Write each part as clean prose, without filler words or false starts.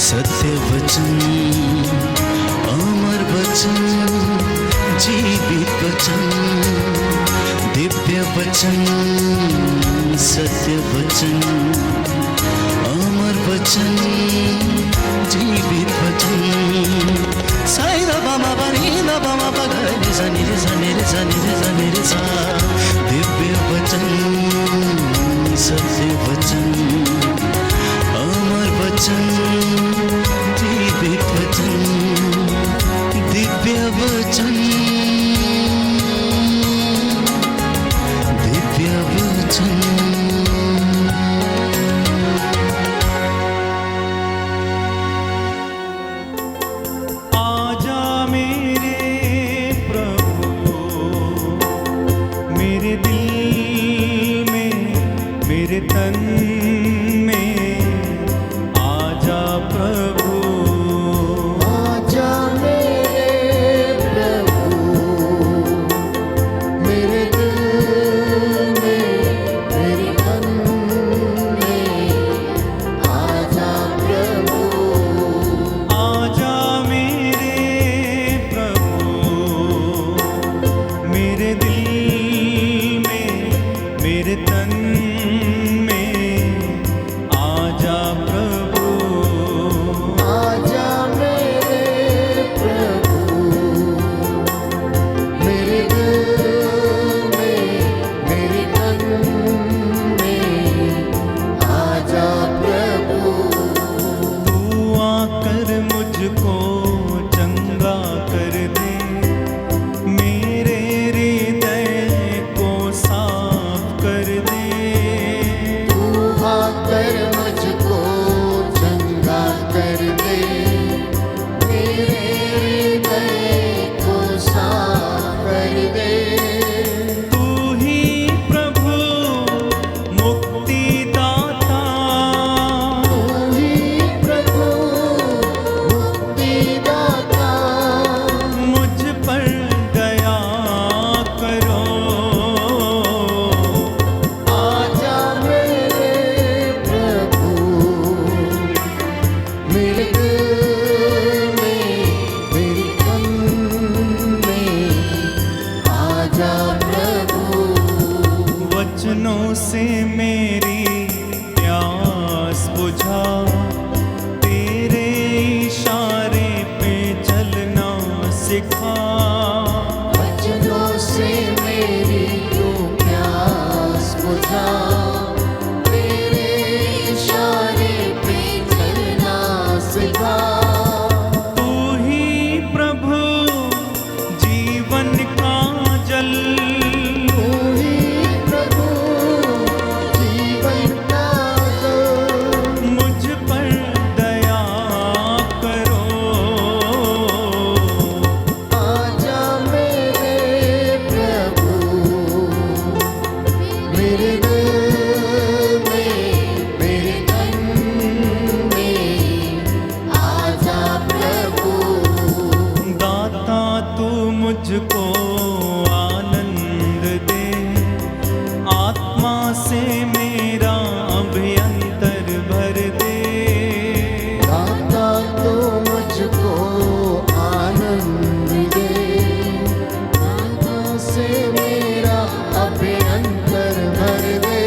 सत्य वचन, अमर वचन, जीवित वचन, दिव्य वचन, सत्य वचन, अमर वचन, जीवित वचन। साई दा बामा बनी दा बामा बगा रे सा नि रे सा नि रे सा नि रे सा नि रे सा। दिव्य वचन, सत्य वचन, अमर वचन, जीवित वचन, दिव्य वचन, दिव्य वचन। आजा मेरे प्रभु, मेरे दिल में, मेरे तन में, आजा प्रभु। आजा मेरे प्रभु, मेरे दिल में, मेरे तन में, आजा प्रभु। आजा मेरे प्रभु, मेरे दिल में, मेरे तन में, आजा प्रभु। आजा मेरे प्रभु, मेरे दिल में, मेरे तन में, आजा प्रभु। तू आकर मुझको चंगा कर दे, मेरे हृदय को साफ कर दे। तू आकर मुझको चंगा कर दे, मेरे हृदय को साफ कर दे। तू ही प्रभु मुक्तिदाता, तू ही प्रभु मुक्तिदाता, मुझ पर दया करो। आजा मेरे प्रभु, मेरे दिल में, मेरे तन में, आजा प्रभु। वचनों से मेरी प्यास बुझा, तेरे इशारे पे चलना सिखा। वचनों से मेरी तू प्यास बुझा, तेरे इशारे पे चलना सिखा। तू ही प्रभु जीवन का जल, तू ही प्रभु जीवन का जल, मुझ पर दया करो। आजा मेरे प्रभु, मेरे दिल में, मेरे तन में, आजा प्रभु। दाता तू मुझको आनंद दे, आत्मा से मेरा अभ्यंतर भर दे। दाता तो मुझको आनंद दे, दाता से मेरा अभ्यंतर भर दे।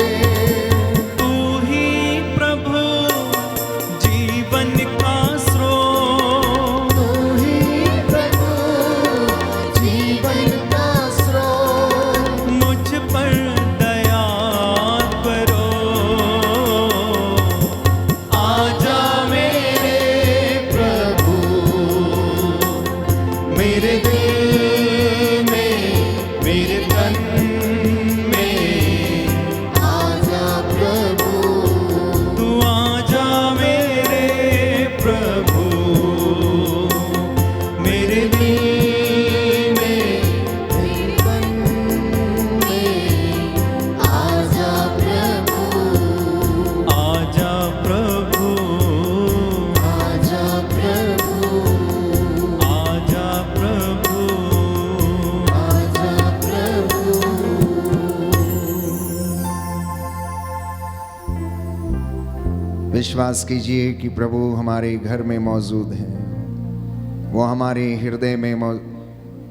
विश्वास कीजिए कि प्रभु हमारे घर में मौजूद हैं। वो हमारे हृदय में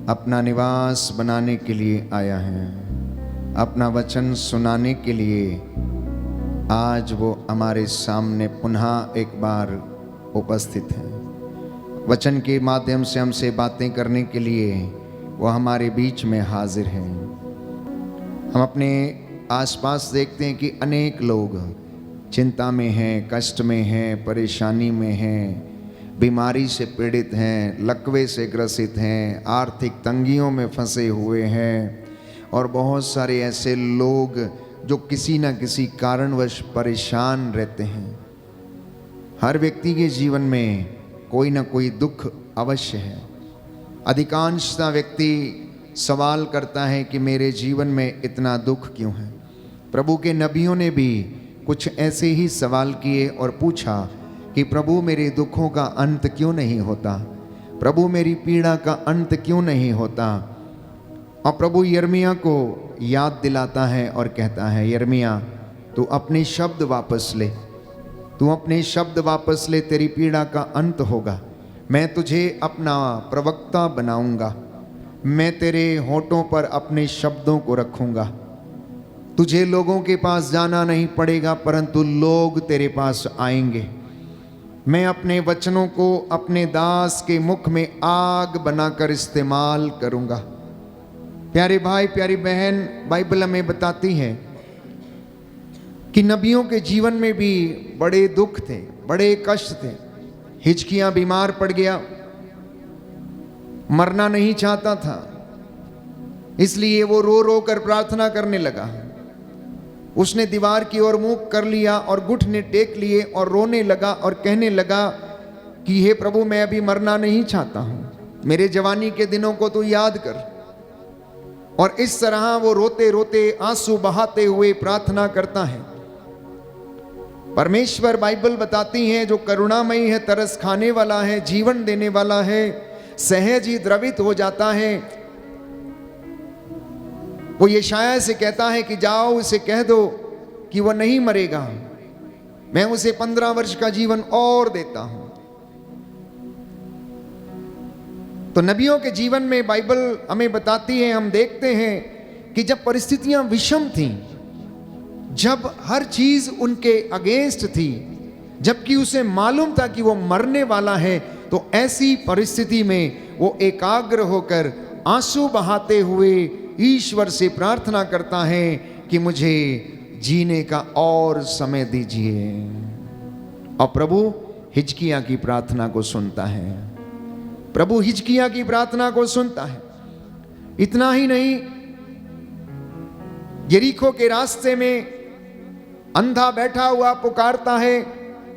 अपना निवास बनाने के लिए आया है, अपना वचन सुनाने के लिए आज वो हमारे सामने पुनः एक बार उपस्थित है। वचन के माध्यम से हमसे बातें करने के लिए वो हमारे बीच में हाजिर हैं। हम अपने आसपास देखते हैं कि अनेक लोग चिंता में हैं, कष्ट में हैं, परेशानी में हैं, बीमारी से पीड़ित हैं, लकवे से ग्रसित हैं, आर्थिक तंगियों में फंसे हुए हैं और बहुत सारे ऐसे लोग जो किसी न किसी कारणवश परेशान रहते हैं। हर व्यक्ति के जीवन में कोई ना कोई दुख अवश्य है। अधिकांशतः व्यक्ति सवाल करता है कि मेरे जीवन में इतना दुख क्यों है। प्रभु के नबियों ने भी कुछ ऐसे ही सवाल किए और पूछा कि प्रभु मेरे दुखों का अंत क्यों नहीं होता, प्रभु मेरी पीड़ा का अंत क्यों नहीं होता। और प्रभु यिर्मयाह को याद दिलाता है और कहता है, यिर्मयाह तू अपने शब्द वापस ले, तू अपने शब्द वापस ले, तेरी पीड़ा का अंत होगा। मैं तुझे अपना प्रवक्ता बनाऊंगा, मैं तेरे होठों पर अपने शब्दों को रखूंगा। तुझे लोगों के पास जाना नहीं पड़ेगा, परंतु लोग तेरे पास आएंगे। मैं अपने वचनों को अपने दास के मुख में आग बनाकर इस्तेमाल करूंगा। प्यारे भाई, प्यारी बहन, बाइबल हमें बताती है कि नबियों के जीवन में भी बड़े दुख थे, बड़े कष्ट थे। हिजकिय्याह बीमार पड़ गया, मरना नहीं चाहता था, इसलिए वो रो रो कर प्रार्थना करने लगा। उसने दीवार की ओर मुंह कर लिया और घुटने टेक लिए और रोने लगा और कहने लगा कि हे प्रभु, मैं अभी मरना नहीं चाहता हूं, मेरे जवानी के दिनों को तू याद कर। और इस तरह वो रोते रोते आंसू बहाते हुए प्रार्थना करता है। परमेश्वर, बाइबल बताती है, जो करुणामयी है, तरस खाने वाला है, जीवन देने वाला है, सहज ही द्रवित हो जाता है। वो यशायाह से कहता है कि जाओ उसे कह दो कि वो नहीं मरेगा, मैं उसे 15 वर्ष का जीवन और देता हूं। तो नबियों के जीवन में बाइबल हमें बताती है, हम देखते हैं कि जब परिस्थितियां विषम थीं, जब हर चीज उनके अगेंस्ट थी, जबकि उसे मालूम था कि वो मरने वाला है, तो ऐसी परिस्थिति में वो एकाग्र होकर आंसू बहाते हुए ईश्वर से प्रार्थना करता है कि मुझे जीने का और समय दीजिए। और प्रभु हिजकिय्याह की प्रार्थना को सुनता है, प्रभु हिजकिय्याह की प्रार्थना को सुनता है। इतना ही नहीं, यरीको के रास्ते में अंधा बैठा हुआ पुकारता है,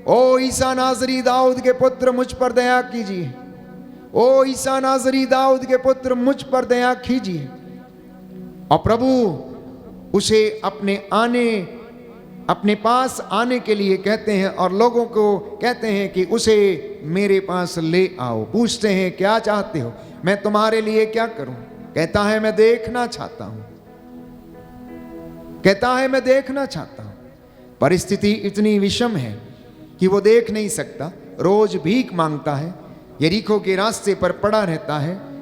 ओ ईसा नाजरी दाऊद के पुत्र मुझ पर दया कीजिए, ओ ईसा नाजरी दाऊद के पुत्र मुझ पर दया कीजिए। और प्रभु उसे अपने पास आने के लिए कहते हैं और लोगों को कहते हैं कि उसे मेरे पास ले आओ। पूछते हैं क्या चाहते हो, मैं तुम्हारे लिए क्या करूं? कहता है मैं देखना चाहता हूं, कहता है मैं देखना चाहता हूं। परिस्थिति इतनी विषम है कि वो देख नहीं सकता, रोज भीख मांगता है, यरीको के रास्ते पर पड़ा रहता है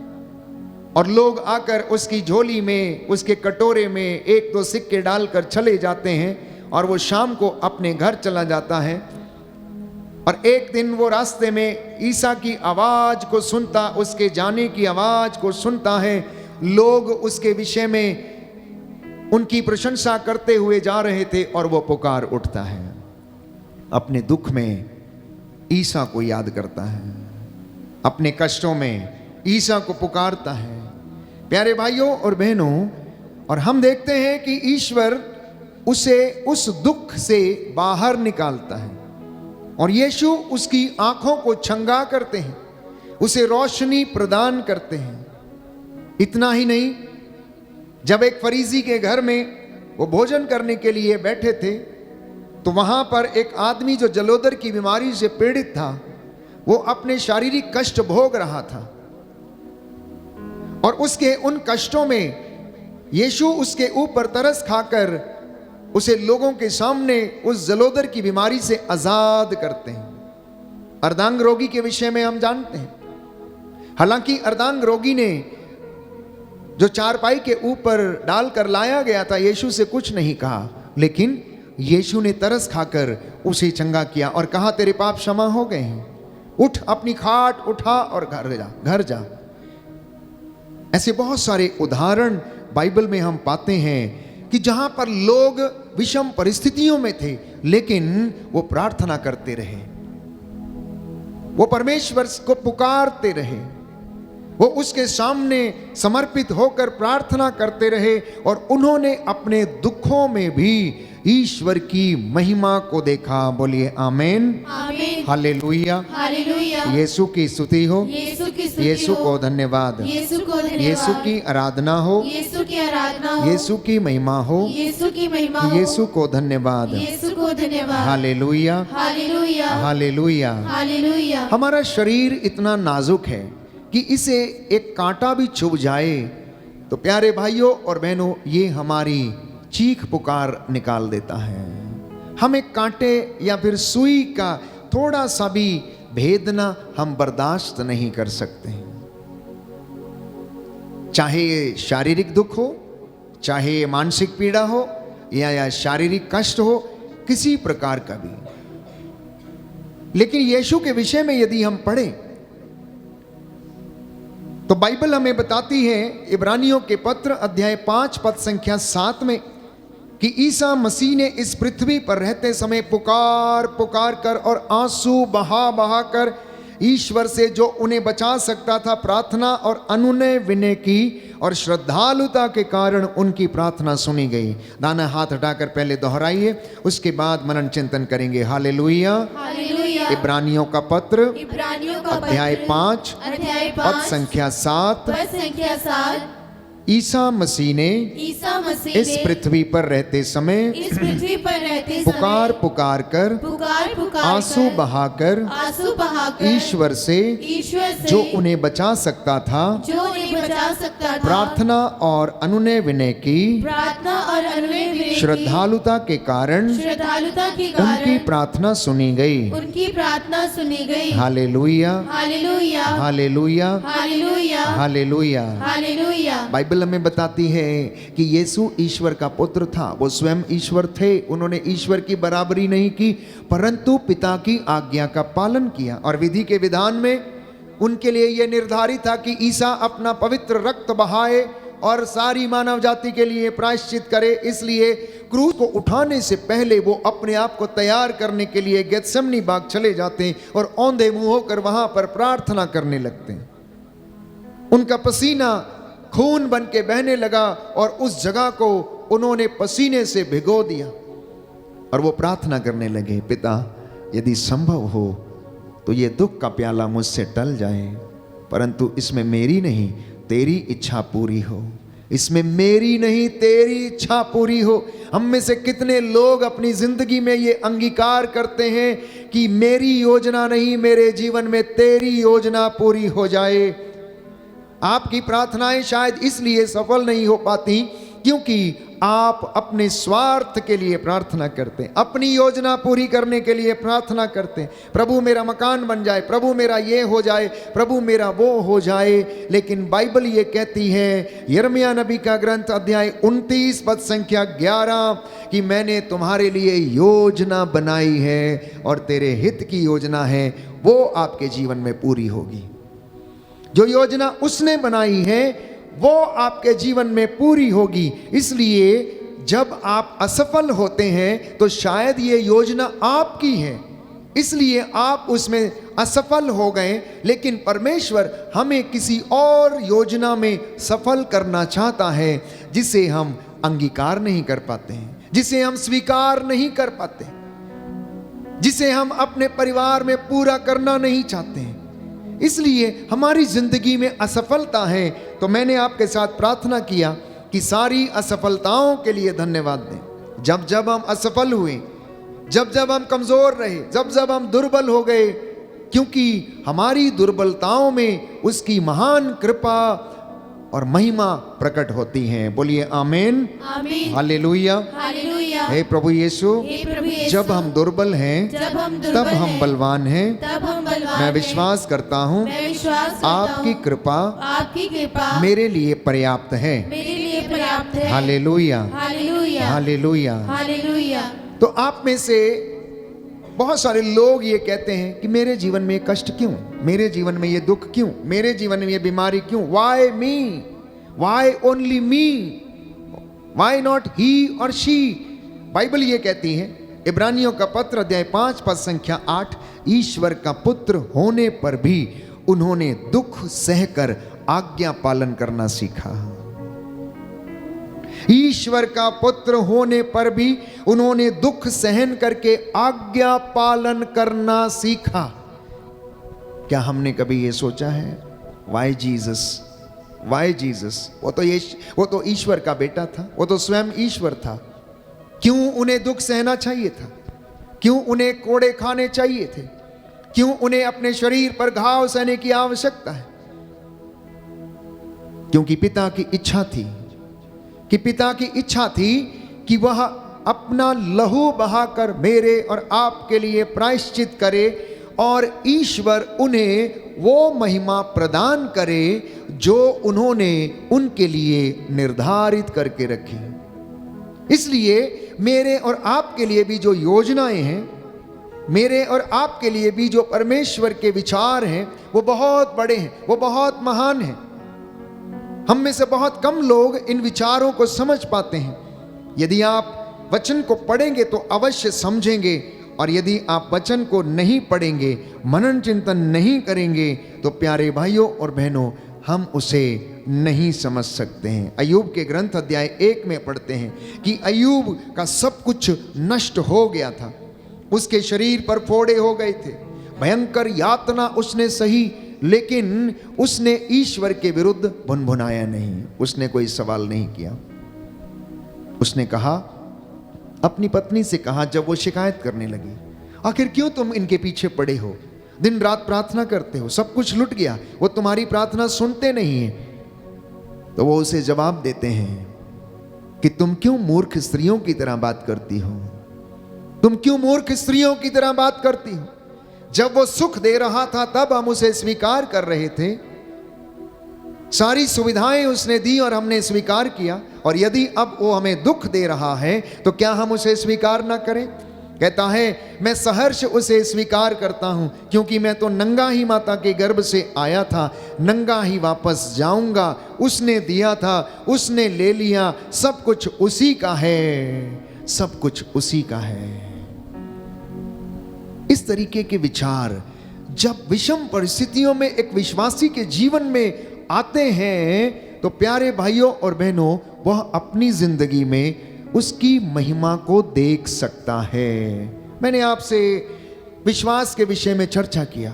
और लोग आकर उसकी झोली में, उसके कटोरे में 1-2 सिक्के डालकर चले जाते हैं और वो शाम को अपने घर चला जाता है। और एक दिन वो रास्ते में ईसा की आवाज को सुनता, उसके जाने की आवाज को सुनता है। लोग उसके विषय में उनकी प्रशंसा करते हुए जा रहे थे और वो पुकार उठता है, अपने दुख में ईसा को याद करता है, अपने कष्टों में ईसा को पुकारता है। प्यारे भाइयों और बहनों, और हम देखते हैं कि ईश्वर उसे उस दुख से बाहर निकालता है और यीशु उसकी आंखों को छंगा करते हैं, उसे रोशनी प्रदान करते हैं। इतना ही नहीं, जब एक फरीसी के घर में वो भोजन करने के लिए बैठे थे, तो वहां पर एक आदमी जो जलोदर की बीमारी से पीड़ित था, वो अपने शारीरिक कष्ट भोग रहा था और उसके उन कष्टों में यीशु उसके ऊपर तरस खाकर उसे लोगों के सामने उस जलोदर की बीमारी से आजाद करते हैं। अर्धांग रोगी के विषय में हम जानते हैं, हालांकि अर्धांग रोगी ने जो चारपाई के ऊपर डालकर लाया गया था, यीशु से कुछ नहीं कहा, लेकिन यीशु ने तरस खाकर उसे चंगा किया और कहा तेरे पाप क्षमा हो गए हैं, उठ अपनी खाट उठा और घर जा। ऐसे बहुत सारे उदाहरण बाइबल में हम पाते हैं कि जहां पर लोग विषम परिस्थितियों में थे, लेकिन वो प्रार्थना करते रहे, वो परमेश्वर को पुकारते रहे, वो उसके सामने समर्पित होकर प्रार्थना करते रहे और उन्होंने अपने दुखों में भी ईश्वर की महिमा को देखा। बोलिए आमीन, आमीन, हालेलुया, हालेलुया। यीशु की स्तुति हो, यीशु की स्तुति यीशु हो, को धन्यवाद, यीशु को धन्यवाद, यीशु की आराधना हो, यीशु की आराधना हो, यीशु की महिमा हो, यीशु की महिमा हो, यीशु को धन्यवाद, यीशु को धन्यवाद, हालेलुया, हालेलुया, हालेलुया। हालेलुया। हमारा शरीर इतना नाजुक है कि इसे एक कांटा भी चुभ जाए तो प्यारे भाइयों और बहनों, ये हमारी चीख पुकार निकाल देता है। हम एक कांटे या फिर सुई का थोड़ा सा भी भेदना हम बर्दाश्त नहीं कर सकते, चाहे ये शारीरिक दुख हो, चाहे ये मानसिक पीड़ा हो या शारीरिक कष्ट हो, किसी प्रकार का भी। लेकिन यीशु के विषय में यदि हम पढ़ें तो बाइबल हमें बताती है इब्रानियों के पत्र अध्याय 5 पद संख्या 7 में कि ईसा मसीह ने इस पृथ्वी पर रहते समय पुकार पुकार कर और आंसू बहा बहा कर ईश्वर से जो उन्हें बचा सकता था प्रार्थना और अनुनय विनय की और श्रद्धालुता के कारण उनकी प्रार्थना सुनी गई। दाना हाथ हटाकर पहले दोहराइए, उसके बाद मनन चिंतन करेंगे। Hallelujah, hallelujah. इब्रानियों का पत्र अध्याय 5 पद संख्या 7 ईसा मसीह ने इस पृथ्वी पर रहते समय पुकार पुकार कर आंसू बहाकर ईश्वर से जो उन्हें बचा सकता था प्रार्थना और अनुनय विनय की श्रद्धालुता के कारण उनकी प्रार्थना सुनी गई। Hallelujah, hallelujah, hallelujah, hallelujah, hallelujah. Hallelujah. Bible हमें बताती है कि यीशु ईश्वर का पुत्र था, वो स्वयं ईश्वर थे। उन्होंने ईश्वर की बराबरी नहीं की, परंतु पिता की आज्ञा का पालन किया और विधि के विधान में उनके लिए यह निर्धारित था कि ईसा अपना पवित्र रक्त बहाए और सारी मानव जाति के लिए प्रायश्चित करे। इसलिए क्रूस को उठाने से पहले वो अपने आप को तैयार करने के लिए गेतसेमनी बाग चले जाते और औंधे मुंह होकर वहां पर प्रार्थना करने लगते। उनका पसीना खून बन के बहने लगा और उस जगह को उन्होंने पसीने से भिगो दिया और वो प्रार्थना करने लगे, पिता यदि संभव हो तो ये दुख का प्याला मुझसे टल जाए, परंतु इसमें मेरी नहीं तेरी इच्छा पूरी हो। इसमें मेरी नहीं तेरी इच्छा पूरी हो। हम में से कितने लोग अपनी जिंदगी में ये अंगीकार करते हैं कि मेरी योजना नहीं, मेरे जीवन में तेरी योजना पूरी हो जाए। आपकी प्रार्थनाएं शायद इसलिए सफल नहीं हो पाती क्योंकि आप अपने स्वार्थ के लिए प्रार्थना करते हैं, अपनी योजना पूरी करने के लिए प्रार्थना करते हैं। प्रभु मेरा मकान बन जाए, प्रभु मेरा ये हो जाए, प्रभु मेरा वो हो जाए। लेकिन बाइबल ये कहती है, यिर्मयाह नबी का ग्रंथ अध्याय 29 पद संख्या 11 कि मैंने तुम्हारे लिए योजना बनाई है और तेरे हित की योजना है, वो आपके जीवन में पूरी होगी। जो योजना उसने बनाई है वो आपके जीवन में पूरी होगी। इसलिए जब आप असफल होते हैं तो शायद ये योजना आपकी है, इसलिए आप उसमें असफल हो गए, लेकिन परमेश्वर हमें किसी और योजना में सफल करना चाहता है जिसे हम अंगीकार नहीं कर पाते हैं, जिसे हम स्वीकार नहीं कर पाते, जिसे हम अपने परिवार में पूरा करना नहीं चाहते हैं। इसलिए हमारी जिंदगी में असफलता है। तो मैंने आपके साथ प्रार्थना किया कि सारी असफलताओं के लिए धन्यवाद दें। जब जब हम असफल हुए, जब जब हम कमजोर रहे, जब जब हम दुर्बल हो गए, क्योंकि हमारी दुर्बलताओं में उसकी महान कृपा और महिमा प्रकट होती है। बोलिए आमीन, आमीन, हालेलुया, हालेलुया। हालेलुया। हे प्रभु यीशु, हे प्रभु यीशु, जब हम दुर्बल हैं जब हम तब दुर्बल हम हैं, बलवान हैं। तब हम बलवान मैं हैं। विश्वास करता हूँ मैं विश्वास करता आपकी हूँ, कृपा आपकी कृपा मेरे लिए पर्याप्त है। मेरे लिए पर्याप्त है। Hallelujah, hallelujah, hallelujah. हालेलुया। तो आप में से बहुत सारे लोग ये कहते हैं कि मेरे जीवन में ये कष्ट क्यों, मेरे जीवन में ये दुख क्यों, मेरे जीवन में ये बीमारी क्यों? Why me, why only me, why not he और शी? बाइबल ये कहती है, इब्रानियों का पत्र अध्याय 5 पद संख्या 8, ईश्वर का पुत्र होने पर भी उन्होंने दुख सहकर आज्ञा पालन करना सीखा। ईश्वर का पुत्र होने पर भी उन्होंने दुख सहन करके आज्ञा पालन करना सीखा। क्या हमने कभी ये सोचा है, वाई जीसस, वाई जीसस? वो तो ईश्वर का बेटा था, वो तो स्वयं ईश्वर था। क्यों उन्हें दुख सहना चाहिए था? क्यों उन्हें कोड़े खाने चाहिए थे? क्यों उन्हें अपने शरीर पर घाव सहने की आवश्यकता है? क्योंकि पिता की इच्छा थी, कि पिता की इच्छा थी कि वह अपना लहू बहाकर मेरे और आपके लिए प्रायश्चित करे और ईश्वर उन्हें वो महिमा प्रदान करे जो उन्होंने उनके लिए निर्धारित करके रखी। इसलिए मेरे और आपके लिए भी जो योजनाएं हैं, मेरे और आपके लिए भी जो परमेश्वर के विचार हैं, वो बहुत बड़े हैं, वो बहुत महान हैं। हम में से बहुत कम लोग इन विचारों को समझ पाते हैं। यदि आप वचन को पढ़ेंगे तो अवश्य समझेंगे, और यदि आप वचन को नहीं पढ़ेंगे, मनन चिंतन नहीं करेंगे, तो प्यारे भाइयों और बहनों, हम उसे नहीं समझ सकते हैं। अय्यूब के ग्रंथ अध्याय 1 में पढ़ते हैं कि अय्यूब का सब कुछ नष्ट हो गया था। उसके शरीर पर फोड़े हो गए थे, भयंकर यातना उसने सही, लेकिन उसने ईश्वर के विरुद्ध भुनभुनाया नहीं, उसने कोई सवाल नहीं किया। उसने कहा, अपनी पत्नी से कहा जब वो शिकायत करने लगी, आखिर क्यों तुम इनके पीछे पड़े हो? दिन रात प्रार्थना करते हो, सब कुछ लुट गया, वो तुम्हारी प्रार्थना सुनते नहीं है। तो वो उसे जवाब देते हैं कि तुम क्यों मूर्ख स्त्रियों की तरह बात करती हो? तुम क्यों मूर्ख स्त्रियों की तरह बात करती हो? जब वो सुख दे रहा था तब हम उसे स्वीकार कर रहे थे, सारी सुविधाएं उसने दी और हमने स्वीकार किया, और यदि अब वो हमें दुख दे रहा है तो क्या हम उसे स्वीकार ना करें? कहता है, मैं सहर्ष उसे स्वीकार करता हूं, क्योंकि मैं तो नंगा ही माता के गर्भ से आया था, नंगा ही वापस जाऊंगा। उसने दिया था, उसने ले लिया, सब कुछ उसी का है, सब कुछ उसी का है। इस तरीके के विचार जब विषम परिस्थितियों में एक विश्वासी के जीवन में आते हैं, तो प्यारे भाइयों और बहनों, वह अपनी जिंदगी में उसकी महिमा को देख सकता है। मैंने आपसे विश्वास के विषय में चर्चा किया,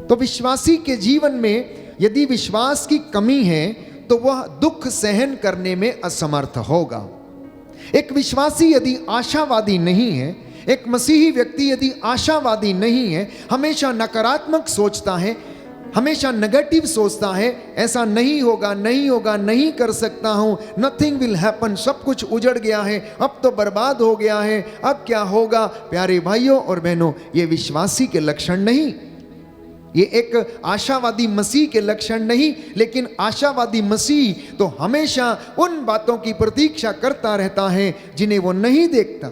तो विश्वासी के जीवन में यदि विश्वास की कमी है तो वह दुख सहन करने में असमर्थ होगा। एक विश्वासी यदि आशावादी नहीं है, एक मसीही व्यक्ति यदि आशावादी नहीं है, हमेशा नकारात्मक सोचता है, हमेशा नेगेटिव सोचता है, ऐसा नहीं होगा, नहीं होगा, नहीं कर सकता हूं, नथिंग विल हैपन, सब कुछ उजड़ गया है, अब तो बर्बाद हो गया है, अब क्या होगा? प्यारे भाइयों और बहनों, ये विश्वासी के लक्षण नहीं, ये एक आशावादी मसीह के लक्षण नहीं। लेकिन आशावादी मसीह तो हमेशा उन बातों की प्रतीक्षा करता रहता है जिन्हें वो नहीं देखता।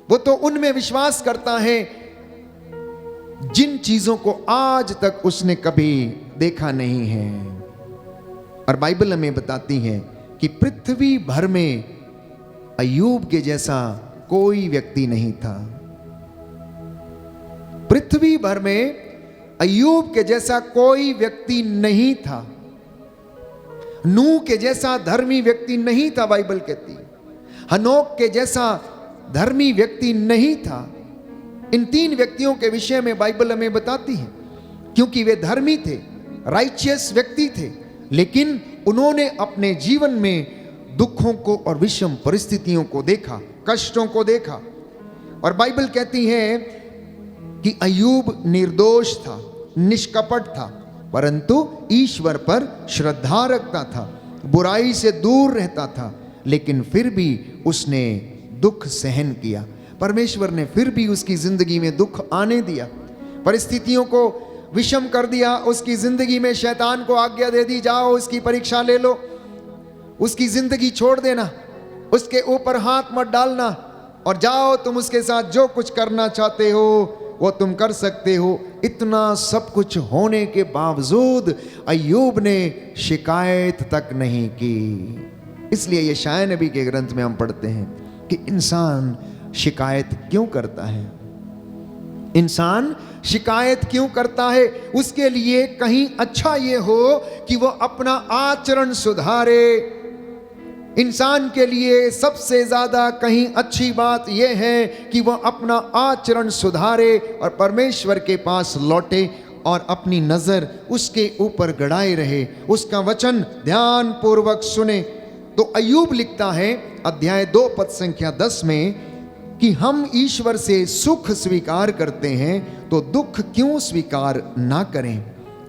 वो तो उनमें विश्वास करता है जिन चीजों को आज तक उसने कभी देखा नहीं है। और बाइबल हमें बताती है कि पृथ्वी भर में अय्यूब के जैसा कोई व्यक्ति नहीं था। पृथ्वी भर में अय्यूब के जैसा कोई व्यक्ति नहीं था। नूह के जैसा धर्मी व्यक्ति नहीं था, बाइबल कहती है। हनोक के जैसा धर्मी व्यक्ति नहीं था। इन 3 व्यक्तियों के विषय में बाइबल हमें बताती है, क्योंकि वे धर्मी थे, राइचियस व्यक्ति थे, लेकिन उन्होंने अपने जीवन में दुखों को और विषम परिस्थितियों को देखा, कष्टों को देखा। और बाइबल कहती है कि अय्यूब निर्दोष था, निष्कपट था, परंतु ईश्वर पर श्रद्धा रखता था, बुराई से दूर रहता था, लेकिन फिर भी उसने दुख सहन किया, परमेश्वर ने फिर भी उसकी जिंदगी में दुख आने दिया, परिस्थितियों को विषम कर दिया, उसकी जिंदगी में शैतान को आज्ञा दे दी, जाओ इसकी परीक्षा ले लो, उसकी जिंदगी छोड़ देना, उसके ऊपर हाथ मत डालना और जाओ तुम उसके साथ जो कुछ करना चाहते हो वो तुम कर सकते हो। इतना सब कुछ होने के बावजूद अय्यूब ने शिकायत तक नहीं की। इसलिए यशायाह नबी के ग्रंथ में हम पढ़ते हैं कि इंसान शिकायत क्यों करता है, इंसान शिकायत क्यों करता है। उसके लिए कहीं अच्छा ये हो कि वो अपना आचरण सुधारे। इंसान के लिए सबसे ज्यादा कहीं अच्छी बात यह है कि वह अपना आचरण सुधारे और परमेश्वर के पास लौटे और अपनी नजर उसके ऊपर गड़ाए रहे, उसका वचन ध्यान पूर्वक सुने। तो अय्यूब लिखता है अध्याय 2 पद संख्या 10 में कि हम ईश्वर से सुख स्वीकार करते हैं तो दुख क्यों स्वीकार ना करें।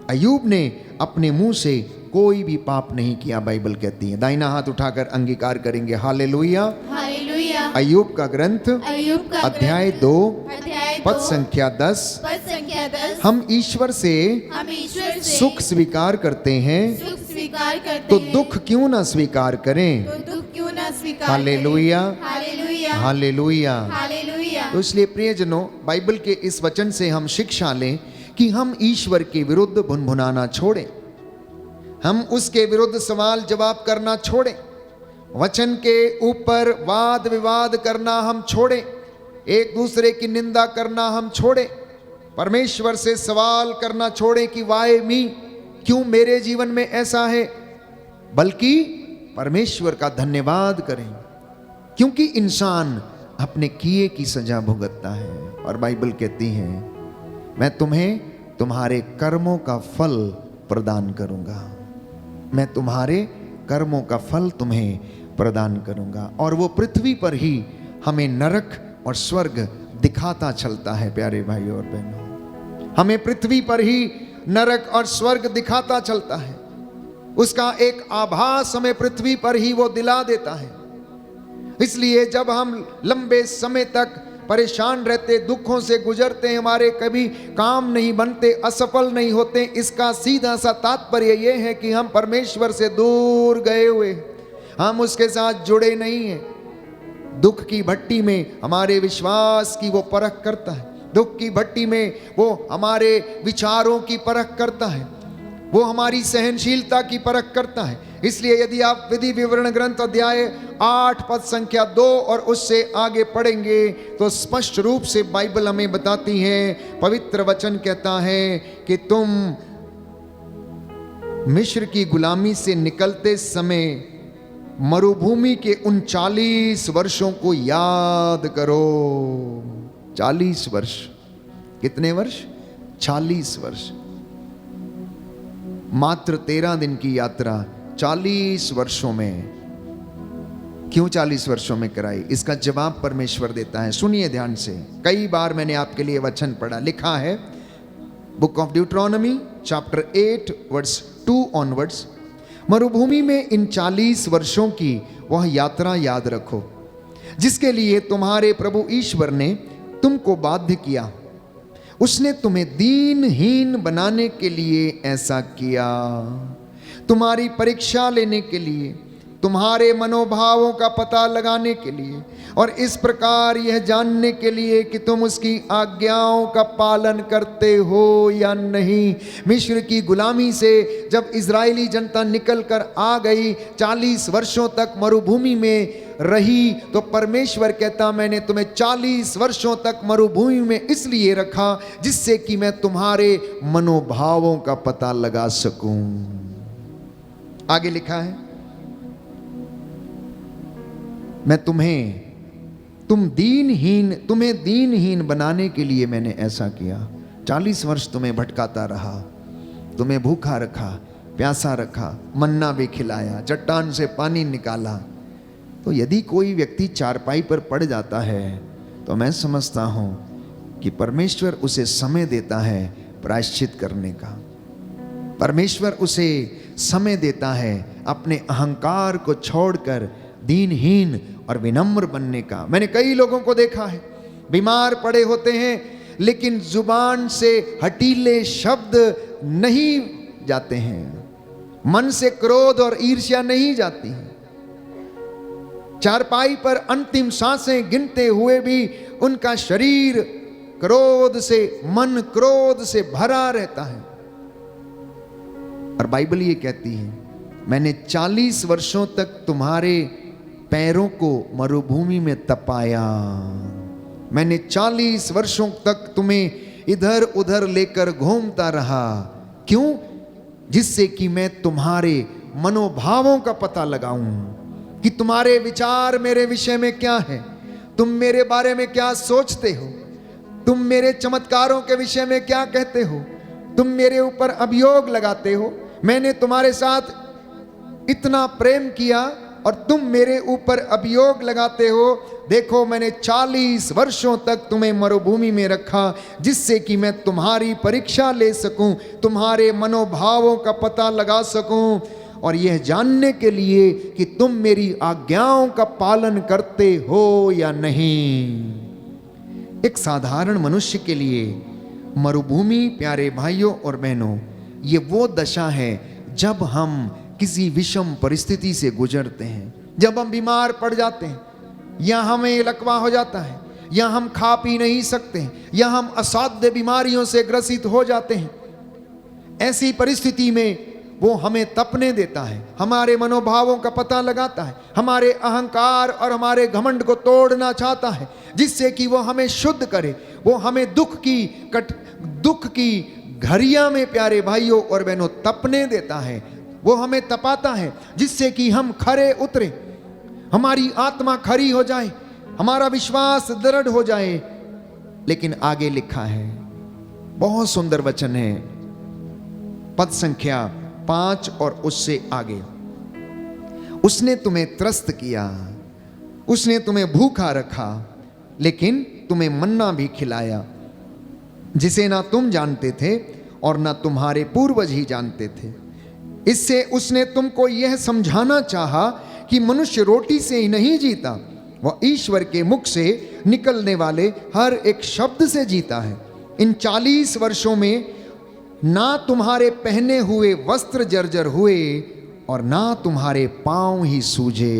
अय्यूब ने अपने मुंह से कोई भी पाप नहीं किया, बाइबल कहती है। दाहिना हाथ उठाकर अंगीकार करेंगे, हालेलुया। हालेलुया। अय्यूब का ग्रंथ अय्यूब का अध्याय 2 अध्याय पद 2 संख्या 10 पद संख्या 10 हम ईश्वर से सुख स्वीकार करते हैं सुख स्वीकार करते तो हैं दुख क्यों ना स्वीकार करें। तो दुख क्यों ना स्वीकार हालेलुया, करें। हालेलुया। हालेलुया। हालेलुया। तो इसलिए प्रियजनों, बाइबल के इस वचन से हम शिक्षा लें कि हम ईश्वर के विरुद्ध भुनभुनाना छोड़ें, हम उसके विरुद्ध सवाल जवाब करना छोड़ें, वचन के ऊपर वाद विवाद करना हम छोड़ें, एक दूसरे की निंदा करना हम छोड़ें, परमेश्वर से सवाल करना छोड़ें कि वाई मी, क्यों मेरे जीवन में ऐसा है, बल्कि परमेश्वर का धन्यवाद करें, क्योंकि इंसान अपने किए की सजा भुगतता है। और बाइबल कहती है मैं तुम्हें तुम्हारे कर्मों का फल प्रदान करूंगा, मैं तुम्हारे कर्मों का फल तुम्हें प्रदान करूंगा। और वो पृथ्वी पर ही हमें नरक और स्वर्ग दिखाता चलता है। प्यारे भाइयों और बहनों, हमें पृथ्वी पर ही नरक और स्वर्ग दिखाता चलता है, उसका एक आभास हमें पृथ्वी पर ही वो दिला देता है। इसलिए जब हम लंबे समय तक परेशान रहते, दुखों से गुजरते, हमारे कभी काम नहीं बनते, असफल नहीं होते, इसका सीधा सा तात्पर्य यह है कि हम परमेश्वर से दूर गए हुए, हम उसके साथ जुड़े नहीं हैं। दुख की भट्टी में हमारे विश्वास की वो परख करता है, दुख की भट्टी में वो हमारे विचारों की परख करता है, वो हमारी सहनशीलता की परख करता है। इसलिए यदि आप विधि विवरण ग्रंथ अध्याय 8 पद संख्या 2 और उससे आगे पढ़ेंगे तो स्पष्ट रूप से बाइबल हमें बताती है, पवित्र वचन कहता है कि तुम मिस्र की गुलामी से निकलते समय मरुभूमि के उन 40 वर्षों को याद करो। 40 वर्ष, कितने वर्ष? 40 वर्ष। मात्र 13 दिन की यात्रा 40 वर्षों में, क्यों 40 वर्षों में कराई? इसका जवाब परमेश्वर देता है। सुनिए ध्यान से, कई बार मैंने आपके लिए वचन पढ़ा, लिखा है book of Deuteronomy chapter 8 verse 2 onwards, मरुभूमि में इन 40 वर्षों की वह यात्रा याद रखो जिसके लिए तुम्हारे प्रभु ईश्वर ने तुमको बाध्य किया। उसने तुम्हें दीनहीन बनाने के लिए ऐसा किया, तुम्हारी परीक्षा लेने के लिए, तुम्हारे मनोभावों का पता लगाने के लिए, और इस प्रकार यह जानने के लिए कि तुम उसकी आज्ञाओं का पालन करते हो या नहीं। मिस्र की गुलामी से जब इजरायली जनता निकल कर आ गई, 40 वर्षों तक मरुभूमि में रही, तो परमेश्वर कहता मैंने तुम्हें 40 वर्षों तक मरुभूमि में इसलिए रखा जिससे कि मैं तुम्हारे मनोभावों का पता लगा सकूं। आगे लिखा है, मैं तुम्हें दीनहीन बनाने के लिए मैंने ऐसा किया। 40 वर्ष तुम्हें भटकाता रहा, तुम्हें भूखा रखा, प्यासा रखा, मन्ना भी खिलाया, चट्टान से पानी निकाला। तो यदि कोई व्यक्ति चारपाई पर पड़ जाता है तो मैं समझता हूं कि परमेश्वर उसे समय देता है प्रायश्चित करने का। परमेश्वर उसे समय देता है अपने अहंकार को छोड़कर दीनहीन और विनम्र बनने का। मैंने कई लोगों को देखा है, बीमार पड़े होते हैं लेकिन जुबान से हठीले शब्द नहीं जाते हैं, मन से क्रोध और ईर्ष्या नहीं जाती है। चारपाई पर अंतिम सांसें गिनते हुए भी उनका शरीर क्रोध से, मन क्रोध से भरा रहता है। और बाइबल ये कहती है, मैंने 40 वर्षों तक तुम्हारे पैरों को मरुभूमि में तपाया, मैंने 40 वर्षों तक तुम्हें इधर उधर लेकर घूमता रहा। क्यों? जिससे कि मैं तुम्हारे मनोभावों का पता लगाऊं कि तुम्हारे विचार मेरे विषय में क्या है, तुम मेरे बारे में क्या सोचते हो, तुम मेरे चमत्कारों के विषय में क्या कहते हो, तुम मेरे ऊपर अभियोग लगाते हो। मैंने तुम्हारे साथ इतना प्रेम किया और तुम मेरे ऊपर अभियोग लगाते हो। देखो, मैंने 40 वर्षों तक तुम्हें मरुभूमि में रखा जिससे कि मैं तुम्हारी परीक्षा ले सकूं, तुम्हारे मनोभावों का पता लगा सकूं, और यह जानने के लिए कि तुम मेरी आज्ञाओं का पालन करते हो या नहीं। एक साधारण मनुष्य के लिए मरुभूमि, प्यारे भाइयों और बहनों, ये वो दशा है जब हम किसी विषम परिस्थिति से गुजरते हैं, जब हम बीमार पड़ जाते हैं, या हमें लकवा हो जाता है, या हम खा पी नहीं सकते हैं, या हम असाध्य बीमारियों से ग्रसित हो जाते हैं। ऐसी परिस्थिति में वो हमें तपने देता है, हमारे मनोभावों का पता लगाता है, हमारे अहंकार और हमारे घमंड को तोड़ना चाहता है, जिससे कि वो हमें शुद्ध करे। वो हमें दुख की घड़िया में, प्यारे भाइयों और बहनों, तपने देता है। वो हमें तपाता है जिससे कि हम खरे उतरे, हमारी आत्मा खरी हो जाए, हमारा विश्वास दृढ़ हो जाए। लेकिन आगे लिखा है, बहुत सुंदर वचन है, पद संख्या 5 और उससे आगे, उसने तुम्हें त्रस्त किया, उसने तुम्हें भूखा रखा, लेकिन तुम्हें मन्ना भी खिलाया, जिसे ना तुम जानते थे और ना तुम्हारे पूर्वज ही जानते थे। इससे उसने तुमको यह समझाना चाहा कि मनुष्य रोटी से ही नहीं जीता, वह ईश्वर के मुख से निकलने वाले हर एक शब्द से जीता है। इन 40 वर्षों में ना तुम्हारे पहने हुए वस्त्र जर्जर हुए और ना तुम्हारे पांव ही सूजे।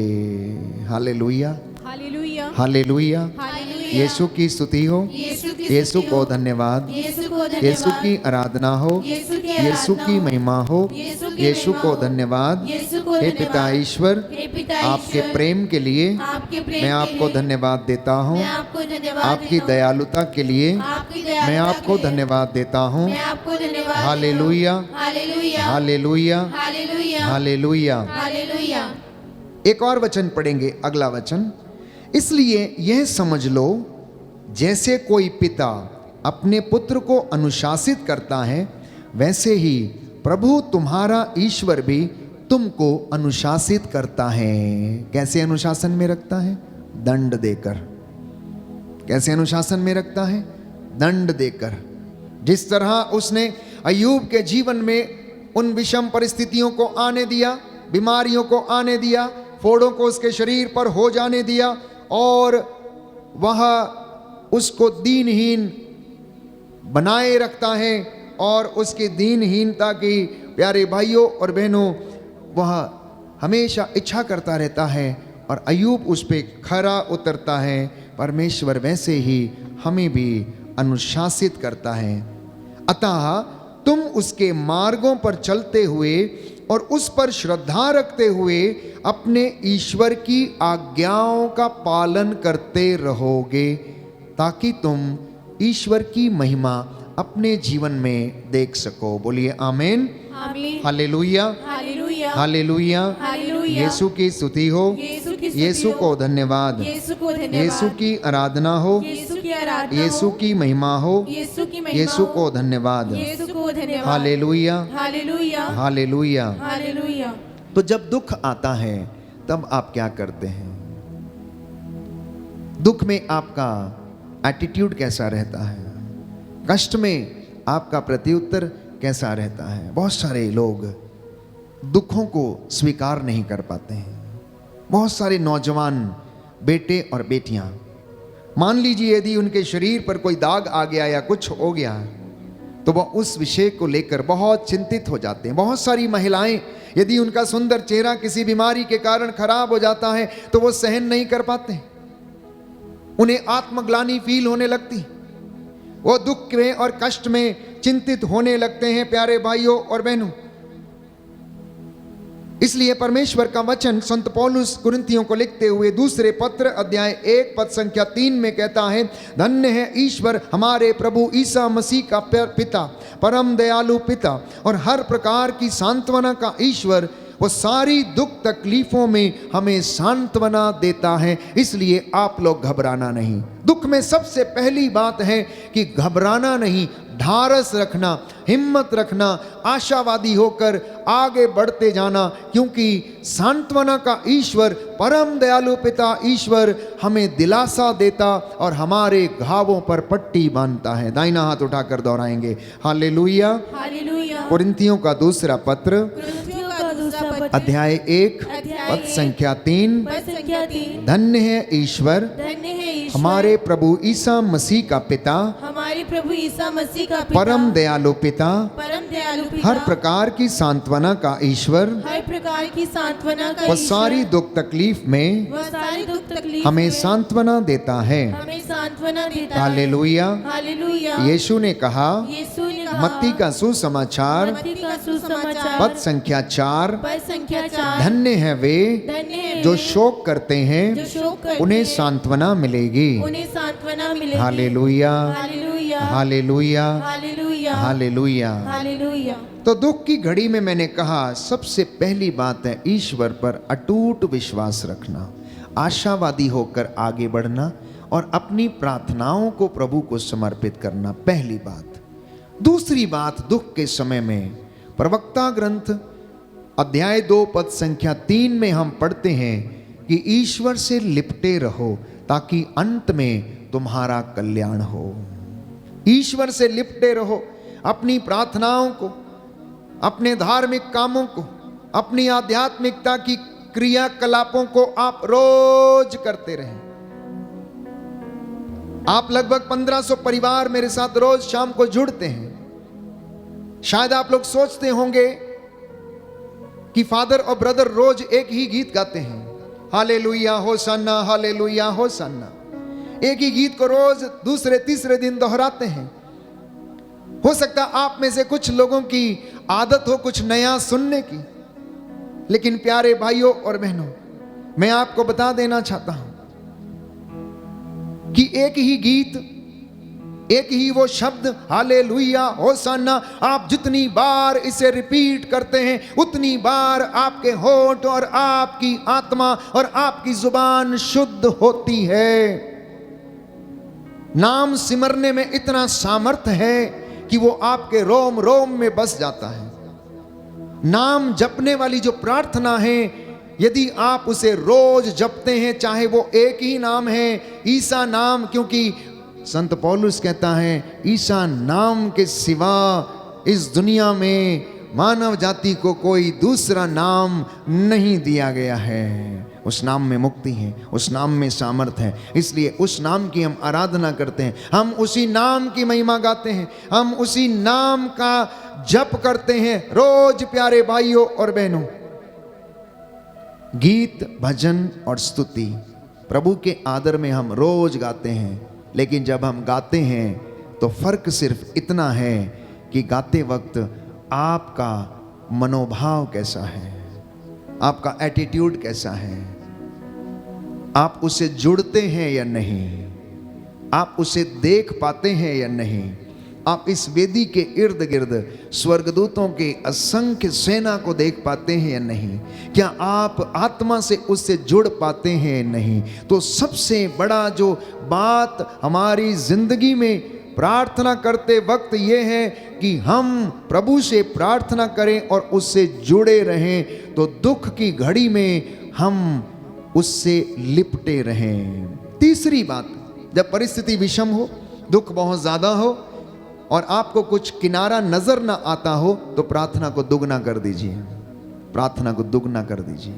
Hallelujah, hallelujah, hallelujah. Hallelujah. Yeshu की स्तुति हो, यीशु को धन्यवाद, यीशु की आराधना हो, यीशु की महिमा हो, यीशु को धन्यवाद। हे पिता ईश्वर, आपके प्रेम के लिए मैं आपको धन्यवाद देता हूँ, आपकी दयालुता के लिए मैं आपको धन्यवाद देता हूँ। Hallelujah, hallelujah, hallelujah. एक और वचन पढ़ेंगे, अगला वचन। इसलिए यह समझ लो, जैसे कोई पिता अपने पुत्र को अनुशासित करता है, वैसे ही प्रभु तुम्हारा ईश्वर भी तुमको अनुशासित करता है। कैसे अनुशासन में रखता है? दंड देकर। कैसे अनुशासन में रखता है? दंड देकर। जिस तरह उसने अय्यूब के जीवन में उन विषम परिस्थितियों को आने दिया, बीमारियों को आने दिया, फोड़ों को उसके शरीर पर हो जाने दिया, और वह उसको दीनहीन बनाए रखता है, और उसकी दीनहीनता की, प्यारे भाइयों और बहनों, वह हमेशा इच्छा करता रहता है, और अय्यूब उस पे खरा उतरता है। परमेश्वर वैसे ही हमें भी अनुशासित करता है। अतः तुम उसके मार्गों पर चलते हुए और उस पर श्रद्धा रखते हुए अपने ईश्वर की आज्ञाओं का पालन करते रहोगे, ताकि तुम ईश्वर की महिमा अपने जीवन में देख सको। बोलिए आमीन, hallelujah, hallelujah, hallelujah. Hallelujah. Yeshu की स्तुति हो, यीशु को धन्यवाद, यीशु की आराधना हो, यीशु की महिमा हो, यीशु को धन्यवाद। Hallelujah, hallelujah, hallelujah. हालेलुया। तो जब दुख आता है तब आप क्या करते हैं? दुख में आपका एटीट्यूड कैसा रहता है? कष्ट में आपका प्रत्युत्तर कैसा रहता है? बहुत सारे लोग दुखों को स्वीकार नहीं कर पाते हैं। बहुत सारे नौजवान बेटे और बेटियां, मान लीजिए यदि उनके शरीर पर कोई दाग आ गया या कुछ हो गया तो वह उस विषय को लेकर बहुत चिंतित हो जाते हैं। बहुत सारी महिलाएं, यदि उनका सुंदर चेहरा किसी बीमारी के कारण खराब हो जाता है तो वो सहन नहीं कर पाते, उन्हें आत्मग्लानि फील होने लगती, वो दुख में और कष्ट में चिंतित होने लगते हैं प्यारे भाइयों और बहनों। इसलिए परमेश्वर का वचन संत पौलुस कुरिन्थियों को लिखते हुए दूसरे पत्र अध्याय 1 पद संख्या 3 में कहता है, धन्य है ईश्वर हमारे प्रभु ईसा मसीह का पिता, परम दयालु पिता और हर प्रकार की सांत्वना का ईश्वर। वो सारी दुख तकलीफों में हमें सांत्वना देता है, इसलिए आप लोग घबराना नहीं। दुख में सबसे पहली बात है कि घबराना नहीं, ढारस रखना, हिम्मत रखना, आशावादी होकर आगे बढ़ते जाना, क्योंकि सांत्वना का ईश्वर, परम दयालु पिता ईश्वर हमें दिलासा देता और हमारे घावों पर पट्टी बांधता है। दाहिना हाथ उठाकर दोहराएंगे हालेलुया। हालेलुया। कुरिन्थियों का दूसरा पत्र कुरिन्थियों का दूसरा पत्र अध्याय 1 पद संख्या 3, पद संख्या 3, धन्य है ईश्वर धन्य है ईश्वर हमारे प्रभु ईसा मसीह का पिता, हमारे प्रभु ईसा मसीह का पिता, परम दयालु पिता, परम दयालु पिता, हर प्रकार की सांत्वना का ईश्वर। हर प्रकार की सांत्वना का वह ईश्वर, सारी दुख तकलीफ में वह सारी दुख तकलीफ हमें में सांत्वना देता है। हमें सांत्वना देता है। हालेलुया। हालेलुया। यीशु ने कहा, यीशु ने कहा, मत्ती का सुसमाचार मत्ती का सुसमाचार पद संख्या 4, पद संख्या 4, धन्य है वे धन्य है जो वे शोक करते जो हैं, शोक करते उन्हें हैं, सांत्वना मिलेगी। उन्हें सांत्वना मिलेगी। Hallelujah, hallelujah. Hallelujah, hallelujah. Hallelujah. Hallelujah. तो दुख की घड़ी में मैंने कहा सबसे पहली बात है ईश्वर पर अटूट विश्वास रखना, आशावादी होकर आगे बढ़ना और अपनी प्रार्थनाओं को प्रभु को समर्पित करना, पहली बात। दूसरी बात, दुख के समय में प्रवक्ता ग्रंथ अध्याय 2 पद संख्या 3 में हम पढ़ते हैं कि ईश्वर से लिपटे रहो ताकि अंत में तुम्हारा कल्याण हो। ईश्वर से लिपटे रहो, अपनी प्रार्थनाओं को, अपने धार्मिक कामों को, अपनी आध्यात्मिकता की क्रियाकलापों को आप रोज करते रहें। आप लगभग 1500 परिवार मेरे साथ रोज शाम को जुड़ते हैं। शायद आप लोग सोचते होंगे कि फादर और ब्रदर रोज एक ही गीत गाते हैं, हालेलुया होसन्ना, हालेलुया होसन्ना। एक ही गीत को रोज दूसरे तीसरे दिन दोहराते हैं। हो सकता आप में से कुछ लोगों की आदत हो कुछ नया सुनने की, लेकिन प्यारे भाइयों और बहनों, मैं आपको बता देना चाहता हूं कि एक ही गीत, एक ही वो शब्द हालेलुया होसन्ना, आप जितनी बार इसे रिपीट करते हैं उतनी बार आपके होंठ और आपकी आत्मा और आपकी जुबान शुद्ध होती है। नाम सिमरने में इतना सामर्थ्य है कि वो आपके रोम रोम में बस जाता है। नाम जपने वाली जो प्रार्थना है, यदि आप उसे रोज जपते हैं, चाहे वो एक ही नाम है, ईसा नाम, क्योंकि संत पौलुस कहता है ईसा नाम के सिवा इस दुनिया में मानव जाति को कोई दूसरा नाम नहीं दिया गया है। उस नाम में मुक्ति है, उस नाम में सामर्थ है, इसलिए उस नाम की हम आराधना करते हैं, हम उसी नाम की महिमा गाते हैं, हम उसी नाम का जप करते हैं रोज। प्यारे भाइयों और बहनों, गीत, भजन और स्तुति प्रभु के आदर में हम रोज गाते हैं, लेकिन जब हम गाते हैं तो फर्क सिर्फ इतना है कि गाते वक्त आपका मनोभाव कैसा है, आपका एटीट्यूड कैसा है, आप उसे जुड़ते हैं या नहीं, आप उसे देख पाते हैं या नहीं, आप इस वेदी के इर्द गिर्द स्वर्गदूतों के असंख्य सेना को देख पाते हैं या नहीं, क्या आप आत्मा से उससे जुड़ पाते हैं या नहीं। तो सबसे बड़ा जो बात हमारी जिंदगी में प्रार्थना करते वक्त ये है कि हम प्रभु से प्रार्थना करें और उससे जुड़े रहें, तो दुख की घड़ी में हम उससे लिपटे रहें। तीसरी बात, जब परिस्थिति विषम हो, दुख बहुत ज्यादा हो और आपको कुछ किनारा नजर ना आता हो, तो प्रार्थना को दुगना कर दीजिए, प्रार्थना को दुगना कर दीजिए।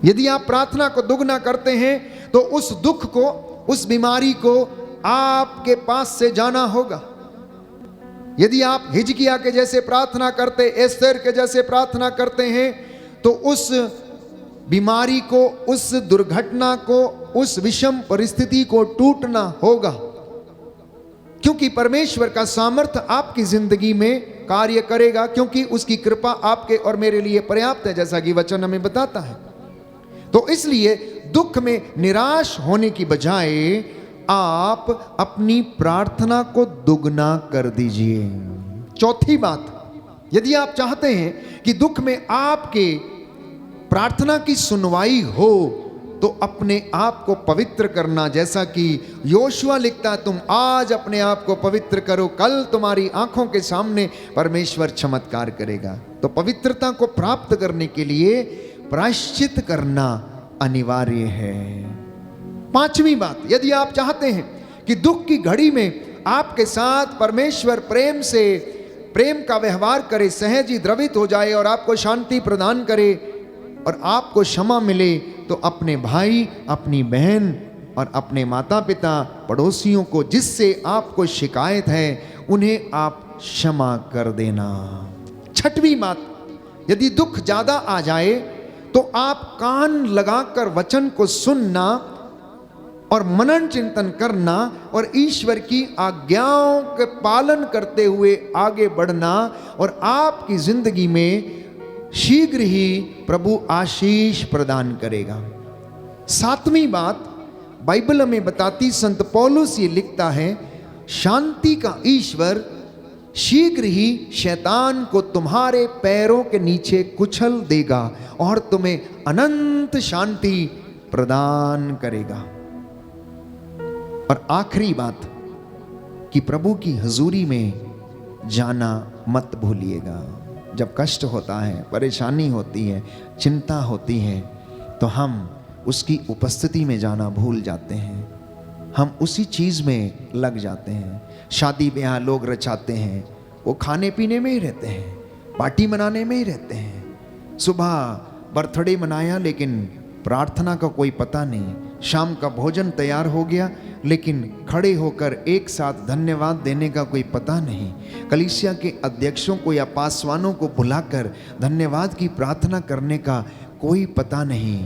यदि आप प्रार्थना को दुगना करते हैं तो उस दुख को, उस बीमारी को आपके पास से जाना होगा। यदि आप हिजकिया के जैसे प्रार्थना करते, एस्तेर के जैसे प्रार्थना करते हैं, तो उस बीमारी को, उस दुर्घटना को, उस विषम परिस्थिति को टूटना होगा, क्योंकि परमेश्वर का सामर्थ्य आपकी जिंदगी में कार्य करेगा, क्योंकि उसकी कृपा आपके और मेरे लिए पर्याप्त है, जैसा कि वचन हमें बताता है। तो इसलिए दुख में निराश होने की बजाय आप अपनी प्रार्थना को दुगना कर दीजिए। चौथी बात, यदि आप चाहते हैं कि दुख में आपके प्रार्थना की सुनवाई हो, तो अपने आप को पवित्र करना, जैसा कि योशुआ लिखता है, तुम आज अपने आप को पवित्र करो, कल तुम्हारी आंखों के सामने परमेश्वर चमत्कार करेगा। तो पवित्रता को प्राप्त करने के लिए प्रायश्चित करना अनिवार्य है। पांचवी बात, यदि आप चाहते हैं कि दुख की घड़ी में आपके साथ परमेश्वर प्रेम का व्यवहार करे, सहज ही द्रवित हो जाए और आपको शांति प्रदान करे और आपको क्षमा मिले, तो अपने भाई, अपनी बहन और अपने माता पिता, पड़ोसियों को जिससे आपको शिकायत है, उन्हें आप क्षमा कर देना। छठवीं बात, यदि दुख ज्यादा आ जाए तो आप कान लगाकर वचन को सुनना और मनन चिंतन करना और ईश्वर की आज्ञाओं के पालन करते हुए आगे बढ़ना, और आपकी जिंदगी में शीघ्र ही प्रभु आशीष प्रदान करेगा। सातवीं बात, बाइबल हमें बताती, संत पौलुस ये लिखता है, शांति का ईश्वर शीघ्र ही शैतान को तुम्हारे पैरों के नीचे कुचल देगा और तुम्हें अनंत शांति प्रदान करेगा। और आखिरी बात कि प्रभु की हजूरी में जाना मत भूलिएगा। जब कष्ट होता है, परेशानी होती है, चिंता होती है, तो हम उसकी उपस्थिति में जाना भूल जाते हैं। हम उसी चीज़ में लग जाते हैं। शादी ब्याह लोग रचाते हैं, वो खाने पीने में ही रहते हैं, पार्टी मनाने में ही रहते हैं। सुबह बर्थडे मनाया लेकिन प्रार्थना का कोई पता नहीं, शाम का भोजन तैयार हो गया लेकिन खड़े होकर एक साथ धन्यवाद देने का कोई पता नहीं। कलीसिया के अध्यक्षों को या पासवानों को बुलाकर धन्यवाद की प्रार्थना करने का कोई पता नहीं।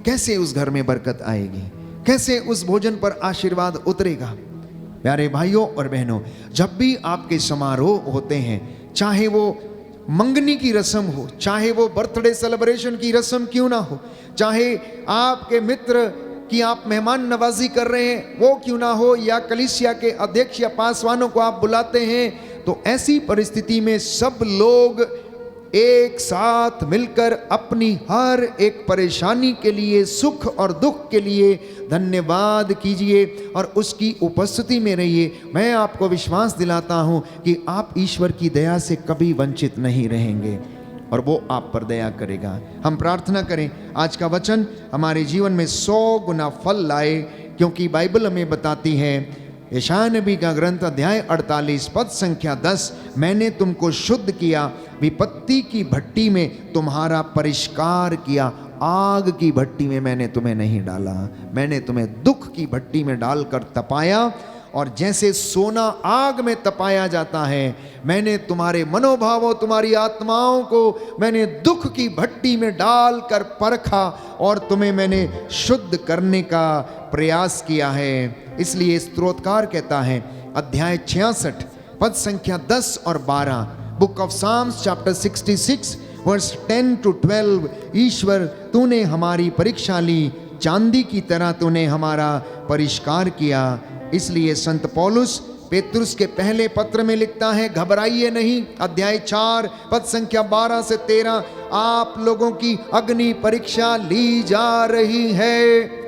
कैसे उस घर में बरकत आएगी, कैसे उस भोजन पर आशीर्वाद उतरेगा। प्यारे भाइयों और बहनों, जब भी आपके समारोह होते हैं, चाहे वो मंगनी की रस्म हो, चाहे वो बर्थडे सेलिब्रेशन की रस्म क्यों ना हो, चाहे आपके मित्र की आप मेहमान नवाजी कर रहे हैं वो क्यों ना हो, या कलीसिया के अध्यक्ष या पासवानों को आप बुलाते हैं, तो ऐसी परिस्थिति में सब लोग एक साथ मिलकर अपनी हर एक परेशानी के लिए, सुख और दुख के लिए धन्यवाद कीजिए और उसकी उपस्थिति में रहिए। मैं आपको विश्वास दिलाता हूं कि आप ईश्वर की दया से कभी वंचित नहीं रहेंगे और वो आप पर दया करेगा। हम प्रार्थना करें आज का वचन हमारे जीवन में 100 गुना फल लाए, क्योंकि बाइबल हमें बताती है, यशायाह नबी का ग्रंथ अध्याय 48 पद संख्या 10, मैंने तुमको शुद्ध किया, विपत्ति की भट्टी में तुम्हारा परिष्कार किया, आग की भट्टी में मैंने तुम्हें नहीं डाला। मैंने तुम्हें दुख की भट्टी में डालकर तपाया, और जैसे सोना आग में तपाया जाता है, मैंने तुम्हारे मनोभावों, तुम्हारी आत्माओं को मैंने दुख की भट्टी में डालकर परखा और तुम्हें मैंने शुद्ध करने का प्रयास किया है। इसलिए स्तोत्रकार कहता है, अध्याय 66 पद संख्या 10 और 12, book of Psalms chapter 66 verse 10 to 12, ईश्वर तूने हमारी परीक्षा ली, चांदी की तरह तूने हमारा परिष्कार किया। इसलिए संत पौलुस पेतरुस के पहले पत्र में लिखता है, घबराइए नहीं, अध्याय 4 पद संख्या 12 से 13, आप लोगों की अग्नि परीक्षा ली जा रही है।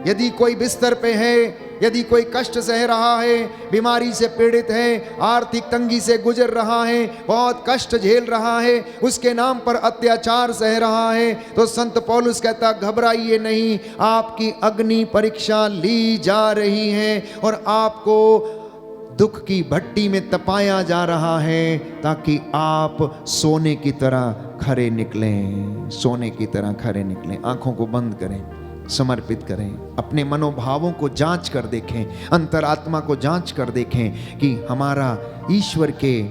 यदि कोई बिस्तर पे है, यदि कोई कष्ट सह रहा है, बीमारी से पीड़ित है, आर्थिक तंगी से गुजर रहा है, बहुत कष्ट झेल रहा है, उसके नाम पर अत्याचार सह रहा है, तो संत पौलुस कहता घबराइए नहीं, आपकी अग्नि परीक्षा ली जा रही है और आपको दुख की भट्टी में तपाया जा रहा है ताकि आप सोने की तरह खरे निकलें, सोने की तरह खरे निकलें। आंखों को बंद करें, समर्पित करें, अपने मनोभावों को जांच कर देखें, अंतरात्मा को जांच कर देखें कि हमारा ईश्वर के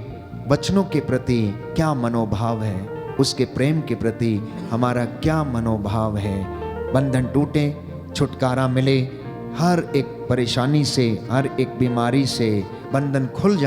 वचनों के प्रति क्या मनोभाव है, उसके प्रेम के प्रति हमारा क्या मनोभाव है। बंधन टूटे, छुटकारा मिले, हर एक परेशानी से, हर एक बीमारी से बंधन खुल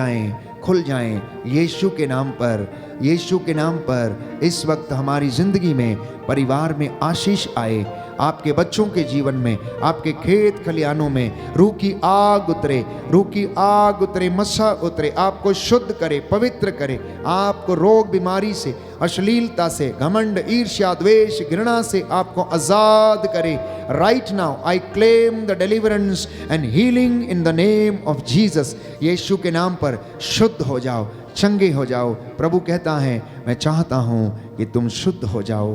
जाएं यीशु के नाम पर। यीशु के नाम पर इस वक्त हमारी जिंदगी में, परिवार में आशीष आए, आपके बच्चों के जीवन में, आपके खेत खलियानों में रूह की आग उतरे, रूह की आग उतरे, मसा उतरे, आपको शुद्ध करे, पवित्र करे, आपको रोग बीमारी से, अश्लीलता से, घमंड, ईर्ष्या, द्वेष, घृणा से आपको आजाद करे। Right now I claim the deliverance and healing in the name of Jesus. Yeshu के नाम पर शुद्ध हो जाओ, चंगे हो जाओ। प्रभु कहता है मैं चाहता हूं कि तुम शुद्ध हो जाओ।